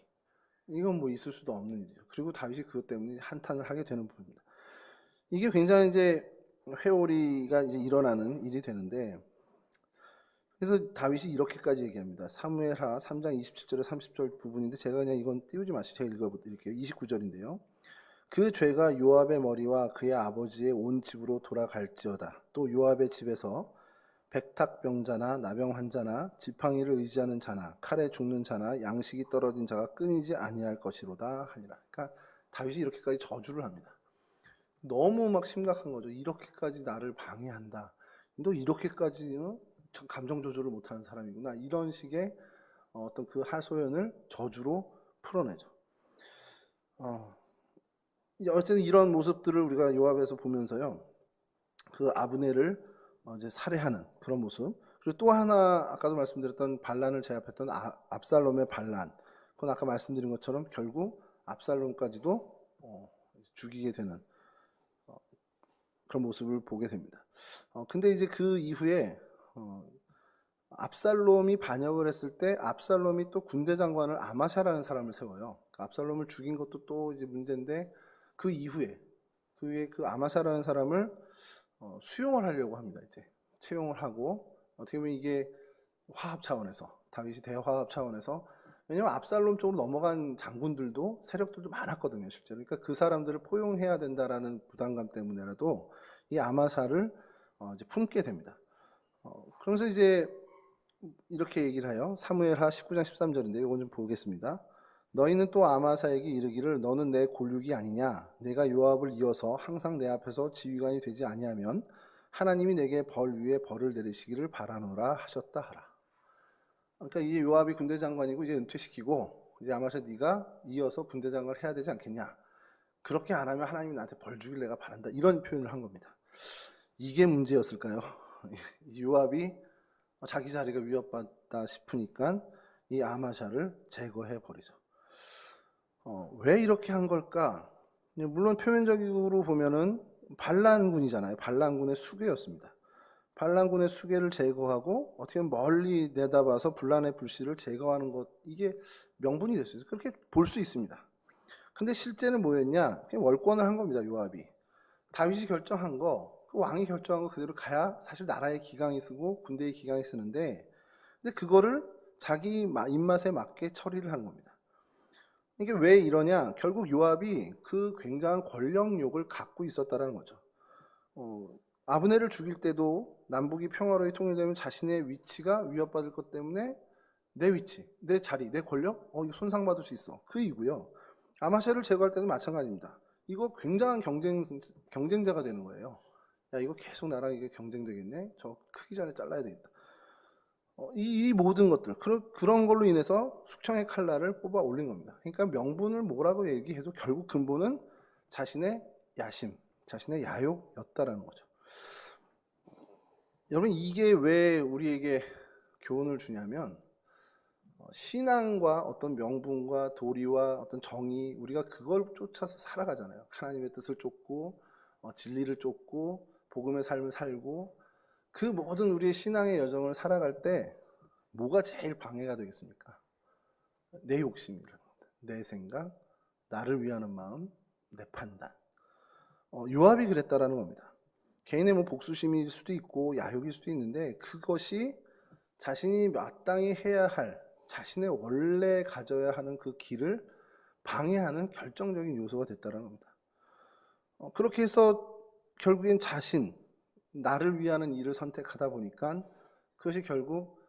이건 뭐 있을 수도 없는 일이죠. 그리고 다윗이 그것 때문에 한탄을 하게 되는 부분입니다. 이게 굉장히 이제 회오리가 이제 일어나는 일이 되는데, 그래서 다윗이 이렇게까지 얘기합니다. 사무엘하 3장 27절에 30절 부분인데 제가 그냥 이건 띄우지 마시고 제가 읽어드릴게요. 29절인데요. 그 죄가 요압의 머리와 그의 아버지의 온 집으로 돌아갈지어다. 또 요압의 집에서 백탁병자나 나병환자나 지팡이를 의지하는 자나 칼에 죽는 자나 양식이 떨어진 자가 끊이지 아니할 것이로다 하니라. 그러니까 다윗이 이렇게까지 저주를 합니다. 너무 막 심각한 거죠. 이렇게까지 나를 방해한다. 너 이렇게까지는 감정 조절을 못하는 사람이구나. 이런 식의 어떤 그 하소연을 저주로 풀어내죠. 어쨌든 이런 모습들을 우리가 요압에서 보면서요, 그 아브넬을 이제 살해하는 그런 모습. 그리고 또 하나 아까도 말씀드렸던 반란을 제압했던 압살롬의 반란. 그건 아까 말씀드린 것처럼 결국 압살롬까지도 죽이게 되는 그런 모습을 보게 됩니다. 근데 이제 그 이후에 압살롬이 반역을 했을 때 압살롬이 또 군대 장관을 아마샤라는 사람을 세워요. 그 압살롬을 죽인 것도 또 이제 문제인데 그 이후에 그 아마샤라는 사람을 수용을 하려고 합니다. 이제 채용을 하고 어떻게 보면 이게 화합 차원에서 다윗이 대화합 차원에서 왜냐면 압살롬 쪽으로 넘어간 장군들도 세력들도 많았거든요, 실제로. 그러니까 그 사람들을 포용해야 된다라는 부담감 때문에라도 이 아마사를 이제 품게 됩니다. 그러면서 이제 이렇게 얘기를 해요. 사무엘하 19장 13절인데 이건 좀 보겠습니다. 너희는 또 아마사에게 이르기를 너는 내 골육이 아니냐 내가 요압을 이어서 항상 내 앞에서 지휘관이 되지 아니하면 하나님이 내게 벌 위에 벌을 내리시기를 바라노라 하셨다 하라. 그러니까 이 요압이 군대 장관이고 이제 은퇴시키고 이제 아마사 네가 이어서 군대 장관을 해야 되지 않겠냐. 그렇게 안 하면 하나님이 나한테 벌 주길 내가 바란다. 이런 표현을 한 겁니다. 이게 문제였을까요? 요압이 자기 자리가 위협받다 싶으니까 이 아마샤를 제거해 버리죠. 왜 이렇게 한 걸까? 물론 표면적으로 보면은 반란군이잖아요. 반란군의 수괴였습니다. 반란군의 수괴를 제거하고 어떻게 보면 멀리 내다봐서 분란의 불씨를 제거하는 것, 이게 명분이 됐어요. 그렇게 볼 수 있습니다. 근데 실제는 뭐였냐? 그냥 월권을 한 겁니다. 요압이. 다윗이 결정한 거, 그 왕이 결정한 거 그대로 가야 사실 나라의 기강이 쓰고 군대의 기강이 쓰는데, 근데 그거를 자기 입맛에 맞게 처리를 하는 겁니다. 이게 왜 이러냐? 결국 요압이 그 굉장한 권력욕을 갖고 있었다는 거죠. 아브넬을 죽일 때도 남북이 평화로이 통일되면 자신의 위치가 위협받을 것 때문에 내 위치, 내 자리, 내 권력, 이거 손상받을 수 있어. 그 이유고요. 아마샤를 제거할 때도 마찬가지입니다. 이거 굉장한 경쟁자가 되는 거예요. 야, 이거 계속 나랑 이게 경쟁되겠네? 저 크기 전에 잘라야 되겠다. 이 모든 것들, 그런 걸로 인해서 숙청의 칼날을 뽑아 올린 겁니다. 그러니까 명분을 뭐라고 얘기해도 결국 근본은 자신의 야심, 자신의 야욕이었다라는 거죠. 여러분, 이게 왜 우리에게 교훈을 주냐면, 신앙과 어떤 명분과 도리와 어떤 정의, 우리가 그걸 쫓아서 살아가잖아요. 하나님의 뜻을 쫓고, 진리를 쫓고, 복음의 삶을 살고, 그 모든 우리의 신앙의 여정을 살아갈 때 뭐가 제일 방해가 되겠습니까? 내 욕심이라는 겁니다. 내 생각, 나를 위하는 마음, 내 판단. 요압이 그랬다라는 겁니다. 개인의 복수심일 수도 있고 야욕일 수도 있는데 그것이 자신이 마땅히 해야 할 자신의 원래 가져야 하는 그 길을 방해하는 결정적인 요소가 됐다는 겁니다. 그렇게 해서 결국엔 나를 위하는 일을 선택하다 보니까 그것이 결국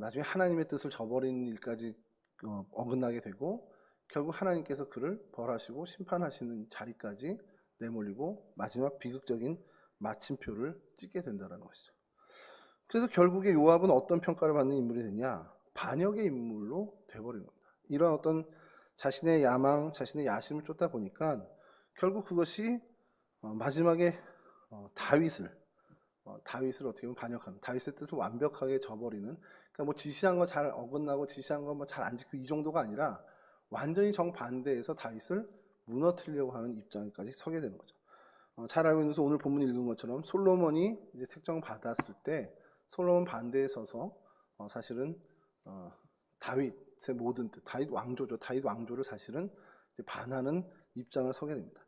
나중에 하나님의 뜻을 저버리는 일까지 어긋나게 되고 결국 하나님께서 그를 벌하시고 심판하시는 자리까지 내몰리고 마지막 비극적인 마침표를 찍게 된다는 것이죠. 그래서 결국에 요압은 어떤 평가를 받는 인물이 됐냐? 반역의 인물로 돼버린 겁니다. 이런 어떤 자신의 야망, 자신의 야심을 쫓다 보니까 결국 그것이 마지막에 다윗을 어떻게 보면 반역하는, 다윗의 뜻을 완벽하게 저버리는, 그러니까 뭐 지시한 거 잘 어긋나고 지시한 거 뭐 잘 안 지키고 이 정도가 아니라 완전히 정반대해서 다윗을 무너뜨리려고 하는 입장까지 서게 되는 거죠. 잘 알고 있는 오늘 본문 읽은 것처럼 솔로몬이 이제 택정 받았을 때 솔로몬 반대에 서서 사실은 다윗의 모든 뜻, 다윗 왕조를 사실은 이제 반하는 입장을 서게 됩니다.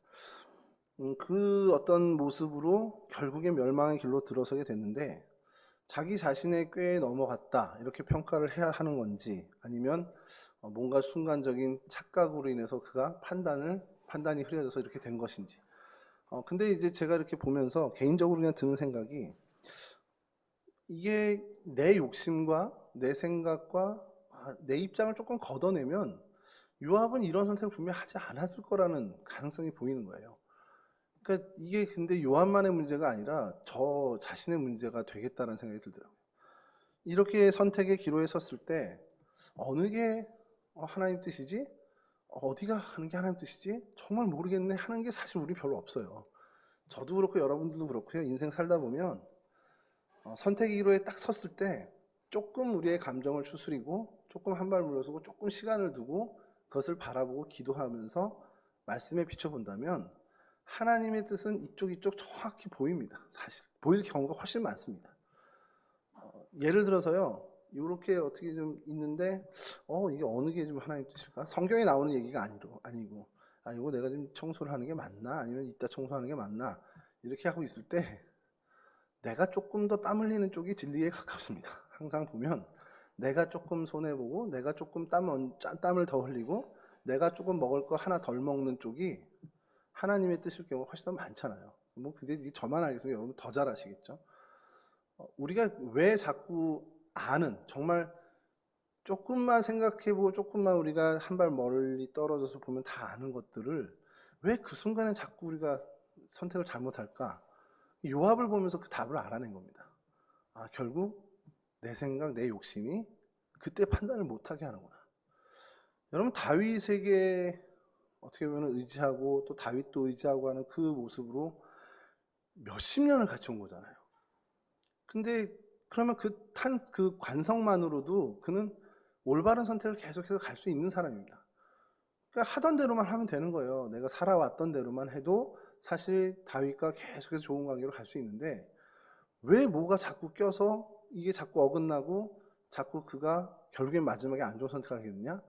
그 어떤 모습으로 결국에 멸망의 길로 들어서게 됐는데 자기 자신의 꾀에 넘어갔다 이렇게 평가를 해야 하는 건지 아니면 뭔가 순간적인 착각으로 인해서 그가 판단이 흐려져서 이렇게 된 것인지. 근데 이제 제가 이렇게 보면서 개인적으로 그냥 드는 생각이 이게 내 욕심과 내 생각과 내 입장을 조금 걷어내면 요압은 이런 선택을 분명히 하지 않았을 거라는 가능성이 보이는 거예요. 그러니까 이게 근데 요압만의 문제가 아니라 저 자신의 문제가 되겠다는 생각이 들더라고요. 이렇게 선택의 기로에 섰을 때 어느 게 하나님 뜻이지? 어디가 하는 게 하나님 뜻이지? 정말 모르겠네 하는 게 사실 우리 별로 없어요. 저도 그렇고 여러분들도 그렇고요. 인생 살다 보면 선택의 기로에 딱 섰을 때 조금 우리의 감정을 추스리고 조금 한 발 물러서고 조금 시간을 두고 그것을 바라보고 기도하면서 말씀에 비춰본다면 하나님의 뜻은 이쪽 정확히 보입니다. 사실 보일 경우가 훨씬 많습니다. 예를 들어서요. 이렇게 어떻게 좀 있는데 이게 어느 게 좀 하나님 뜻일까? 성경에 나오는 얘기가 아니고 이거 내가 좀 청소를 하는 게 맞나? 아니면 이따 청소하는 게 맞나? 이렇게 하고 있을 때 내가 조금 더 땀 흘리는 쪽이 진리에 가깝습니다. 항상 보면 내가 조금 손해보고 내가 조금 땀을 더 흘리고 내가 조금 먹을 거 하나 덜 먹는 쪽이 하나님의 뜻일 경우가 훨씬 더 많잖아요. 뭐 근데 저만 알겠으면 여러분 더 잘 아시겠죠? 우리가 왜 자꾸 정말 조금만 생각해보고 조금만 우리가 한 발 멀리 떨어져서 보면 다 아는 것들을 왜 그 순간에 자꾸 우리가 선택을 잘못할까? 요압을 보면서 그 답을 알아낸 겁니다. 결국 내 생각, 내 욕심이 그때 판단을 못하게 하는구나. 여러분 다윗에게 어떻게 보면 의지하고 또 다윗도 의지하고 하는 그 모습으로 몇십 년을 같이 온 거잖아요. 근데 그러면 그 관성만으로도 그는 올바른 선택을 계속해서 갈 수 있는 사람입니다. 그러니까 하던 대로만 하면 되는 거예요. 내가 살아왔던 대로만 해도 사실 다윗과 계속해서 좋은 관계로 갈 수 있는데 왜 뭐가 자꾸 껴서 이게 자꾸 어긋나고 자꾸 그가 결국엔 마지막에 안 좋은 선택을 하게 되냐?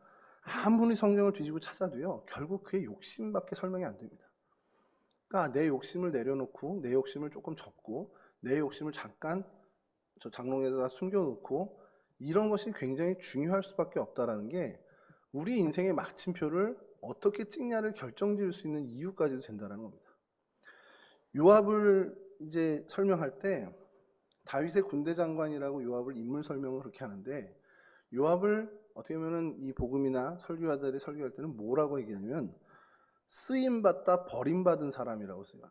아무리 성경을 뒤지고 찾아도요. 결국 그의 욕심밖에 설명이 안 됩니다. 그러니까 내 욕심을 내려놓고 내 욕심을 조금 접고 내 욕심을 잠깐 저 장롱에다가 숨겨놓고 이런 것이 굉장히 중요할 수밖에 없다라는 게 우리 인생의 마침표를 어떻게 찍냐를 결정지을 수 있는 이유까지도 된다는 겁니다. 요압을 이제 설명할 때 다윗의 군대 장관이라고 요압을 인물 설명을 그렇게 하는데 요압을 어떻게 보면 이 복음이나 설교자들이 설교할 때는 뭐라고 얘기하냐면 쓰임받다 버림받은 사람이라고 써요.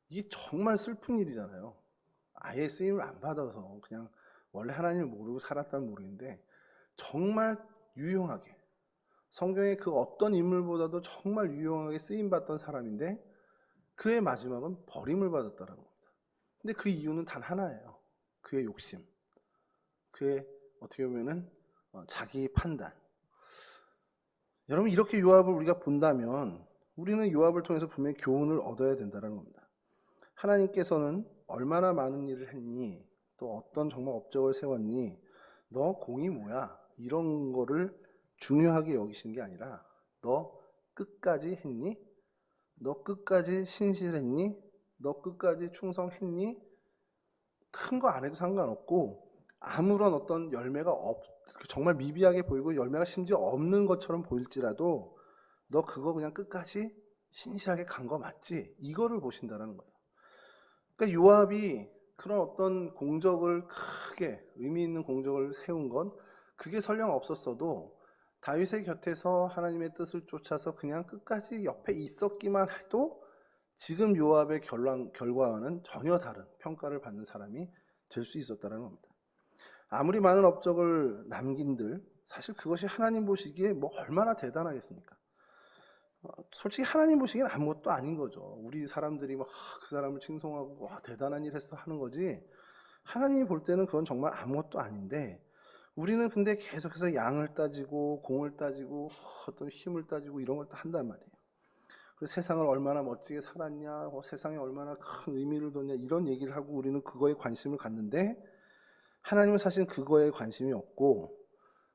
이게 정말 슬픈 일이잖아요. 아예 쓰임을 안 받아서 그냥 원래 하나님을 모르고 살았다는 모르겠는데 정말 유용하게 성경의 그 어떤 인물보다도 정말 유용하게 쓰임받던 사람인데 그의 마지막은 버림을 받았다는 겁니다. 근데 그 이유는 단 하나예요. 그의 욕심. 그의 어떻게 보면은 자기 판단. 여러분 이렇게 요압을 우리가 본다면 우리는 요압을 통해서 분명히 교훈을 얻어야 된다는 겁니다. 하나님께서는 얼마나 많은 일을 했니? 또 어떤 정말 업적을 세웠니? 너 공이 뭐야? 이런 거를 중요하게 여기시는 게 아니라 너 끝까지 했니? 너 끝까지 신실했니? 너 끝까지 충성했니? 큰 거 안 해도 상관없고 아무런 어떤 열매가 정말 미비하게 보이고 열매가 심지어 없는 것처럼 보일지라도 너 그거 그냥 끝까지 신실하게 간 거 맞지? 이거를 보신다는 거예요. 그러니까 요압이 그런 어떤 공적을 크게 의미 있는 공적을 세운 건 그게 설령 없었어도 다윗의 곁에서 하나님의 뜻을 쫓아서 그냥 끝까지 옆에 있었기만 해도 지금 요압의 결과와는 전혀 다른 평가를 받는 사람이 될 수 있었다는 겁니다. 아무리 많은 업적을 남긴들 사실 그것이 하나님 보시기에 뭐 얼마나 대단하겠습니까? 솔직히 하나님 보시기엔 아무것도 아닌 거죠. 우리 사람들이 막 그 사람을 칭송하고 와 대단한 일 했어 하는 거지 하나님이 볼 때는 그건 정말 아무것도 아닌데 우리는 근데 계속해서 양을 따지고 공을 따지고 어떤 힘을 따지고 이런 걸 또 한단 말이에요. 그래서 세상을 얼마나 멋지게 살았냐, 세상에 얼마나 큰 의미를 뒀냐 이런 얘기를 하고 우리는 그거에 관심을 갖는데 하나님은 사실 그거에 관심이 없고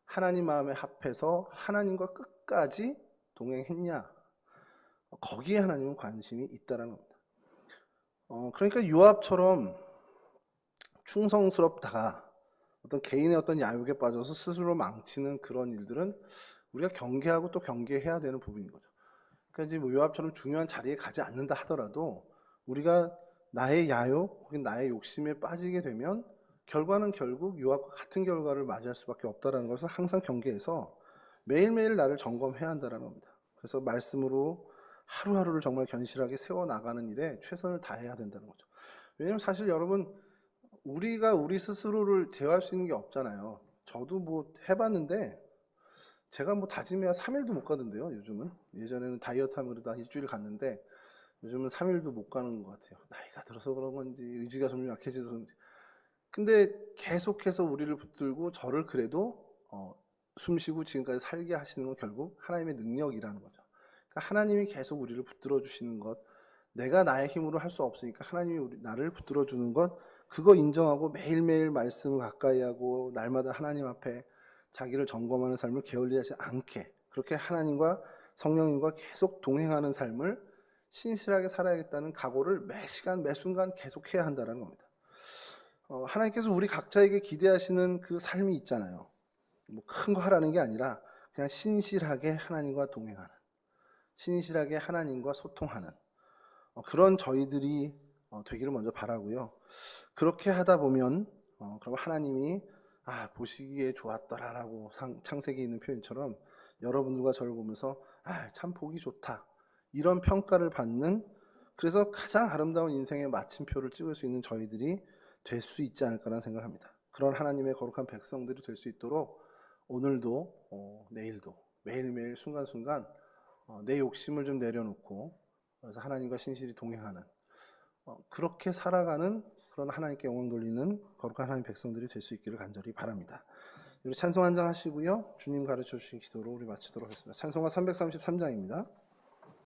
하나님 마음에 합해서 하나님과 끝까지 동행했냐 거기에 하나님은 관심이 있다는 겁니다. 그러니까 요압처럼 충성스럽다가 어떤 개인의 어떤 야욕에 빠져서 스스로 망치는 그런 일들은 우리가 경계하고 또 경계해야 되는 부분인 거죠. 그러니까 이제 뭐 요압처럼 중요한 자리에 가지 않는다 하더라도 우리가 나의 야욕 혹은 나의 욕심에 빠지게 되면 결과는 결국 요압과 같은 결과를 맞이할 수밖에 없다는 것을 항상 경계해서 매일매일 나를 점검해야 한다는 겁니다. 그래서 말씀으로 하루하루를 정말 견실하게 세워나가는 일에 최선을 다해야 된다는 거죠. 왜냐하면 사실 여러분 우리가 우리 스스로를 제어할 수 있는 게 없잖아요. 저도 뭐 해봤는데 제가 뭐 다짐해야 3일도 못 가던데요, 요즘은. 예전에는 다이어트 하면 그래도 한 일주일 갔는데 요즘은 3일도 못 가는 것 같아요. 나이가 들어서 그런 건지 의지가 좀 약해져서 그런지. 근데 계속해서 우리를 붙들고 저를 그래도 숨쉬고 지금까지 살게 하시는 건 결국 하나님의 능력이라는 거죠. 그러니까 하나님이 계속 우리를 붙들어 주시는 것, 내가 나의 힘으로 할 수 없으니까 하나님이 나를 붙들어 주는 것, 그거 인정하고 매일매일 말씀을 가까이 하고 날마다 하나님 앞에 자기를 점검하는 삶을 게을리하지 않게, 그렇게 하나님과 성령님과 계속 동행하는 삶을 신실하게 살아야겠다는 각오를 매 시간 매 순간 계속해야 한다는 겁니다. 하나님께서 우리 각자에게 기대하시는 그 삶이 있잖아요. 뭐 큰 거 하라는 게 아니라 그냥 신실하게 하나님과 동행하는, 신실하게 하나님과 소통하는 그런 저희들이 되기를 먼저 바라고요. 그렇게 하다 보면 그럼 하나님이 보시기에 좋았더라라고 창세기에 있는 표현처럼 여러분들과 저를 보면서 참 보기 좋다 이런 평가를 받는, 그래서 가장 아름다운 인생의 마침표를 찍을 수 있는 저희들이 될 수 있지 않을까라는 생각을 합니다. 그런 하나님의 거룩한 백성들이 될 수 있도록 오늘도 내일도 매일매일 순간순간 내 욕심을 좀 내려놓고, 그래서 하나님과 신실히 동행하는 그렇게 살아가는 그런 하나님께 영광 돌리는 거룩한 하나님 백성들이 될 수 있기를 간절히 바랍니다. 우리 찬송 한 장 하시고요. 주님 가르쳐 주신 기도로 우리 마치도록 하겠습니다. 찬송가 333장입니다.